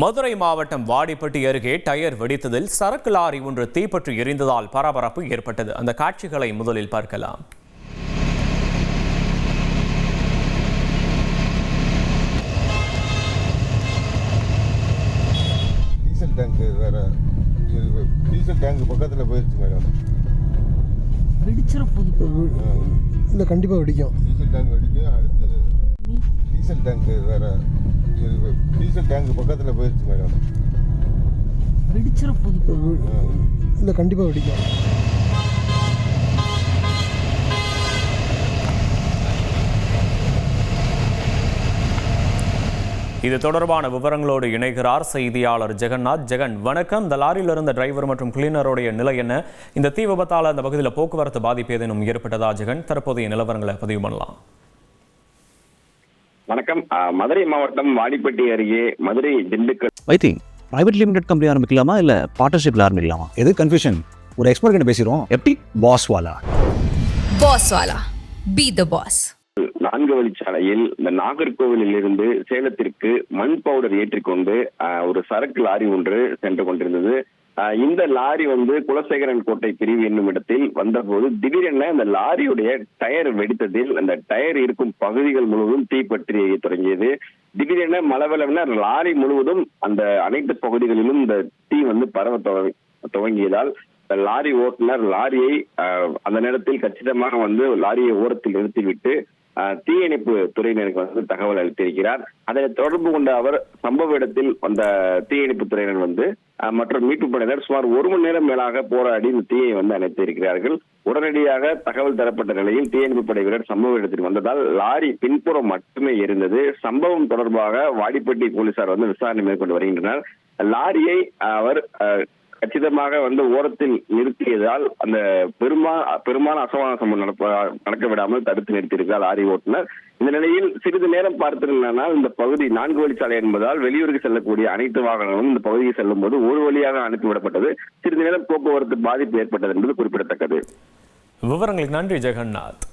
மதுரை மாவட்டம் வாடிப்பட்டி அருகே டயர் வெடித்ததில் சரக்கு லாரி ஒன்று தீப்பற்றி எரிந்ததால் பரபரப்பு ஏற்பட்டது. அந்த காட்சிகளை முதலில் பார்க்கலாம். டீசல் டேங்க் பக்கத்தில் போயிடுச்சு மேடம். இல்லை கண்டிப்பாக வெடிக்கும். டீசல் டேங்க் வெடிக்கும். அடுத்தது டீசல் டேங்க் பக்கத்தில் போயிடுச்சு மேடம். இல்லை கண்டிப்பாக வெடிக்கும். இது தொடர்பான விவரங்களோடு இணைகிறார் செய்தியாளர் ஜெகநாத். ஜெகன், வணக்கம். இந்த லாரியில் இருந்த டிரைவர் மற்றும் கிளீனருடைய நிலை என்ன? இந்த தீ விபத்தால் அந்த பகுதியில் போக்குவரத்து பாதிப்பு ஏதேனும் ஏற்பட்டதா? ஜெகன், தற்போதைய நிலவரங்களை பதிவு பண்ணலாம். வணக்கம். மதுரை மாவட்டம் வாடிப்பட்டி அருகே Madurai Dindigul private limited company ஆரம்பிக்கலாமா இல்ல பார்ட்னர்ஷிப்ல ஆரம்பிக்கலாமா? எது கன்ஃபியூஷன்? ஒரு எக்ஸ்பர்ட் கிட்ட பேசிடுவோம். எப்படி? பாஸ் வாலா பி தி பாஸ். 4 வழிச்சாலையில் இந்த நாகர்கோவிலில் இருந்து சேலத்திற்கு மண் பவுடர் ஏற்றிக்கொண்டு ஒரு சரக்கு லாரி ஒன்று சென்று கொண்டிருந்தது. இந்த லாரி குலசேகரன் கோட்டை பிரிவு என்னும் இடத்தில் வந்தபோது திடீரென இந்த லாரியுடைய டயர் வெடித்ததில் அந்த டயர் இருக்கும் பகுதிகள் முழுவதும் தீப்பற்றி தொடங்கியது. திடீரென மளவளவென லாரி முழுவதும் அந்த அனைத்து பகுதிகளிலும் இந்த தீ பரவ துவங்கியதால் லாரி ஓட்டுநர் லாரியை அந்த நேரத்தில் கச்சிதமாக லாரியை ஓரத்தில் நிறுத்திவிட்டு தீயணைப்பு துறையினருக்கு தகவல் அளித்திருக்கிறார். அதனை தொடர்பு கொண்ட அவர் சம்பவ இடத்தில் வந்த தீயணைப்பு துறையினர் மற்றும் மீட்பு படையினர் சுமார் 1 மணி நேரம் மேலாக போராடி இந்த தீயை அணைத்திருக்கிறார்கள். உடனடியாக தகவல் தரப்பட்ட நிலையில் தீயணைப்பு படை வீரர் சம்பவ இடத்தில் வந்ததால் லாரி பின்புறம் மட்டுமே எரிந்தது. சம்பவம் தொடர்பாக வாடிப்பட்டி போலீசார் விசாரணை மேற்கொண்டு வருகின்றனர். லாரியை அவர் கச்சிதமாக ஓரத்தில் நிறுத்தியதால் அந்த பெரும்பாலான அசம்பாவித சம்பவம் நடக்க விடாமல் தடுத்து நிறுத்தியிருக்கிறார் லாரி ஓட்டுநர். இந்த நிலையில் சிறிது நேரம் பார்த்திருந்தால் இந்த பகுதி 4 வழிச்சாலை என்பதால் வெளியூருக்கு செல்லக்கூடிய அனைத்து வாகனங்களும் இந்த பகுதிக்கு செல்லும் போது ஒரு வழியாக அனுப்பிவிடப்பட்டது. சிறிது நேரம் போக்குவரத்து பாதிப்பு ஏற்பட்டது என்பது குறிப்பிடத்தக்கது. விவரங்களுக்கு நன்றி ஜெகநாத்.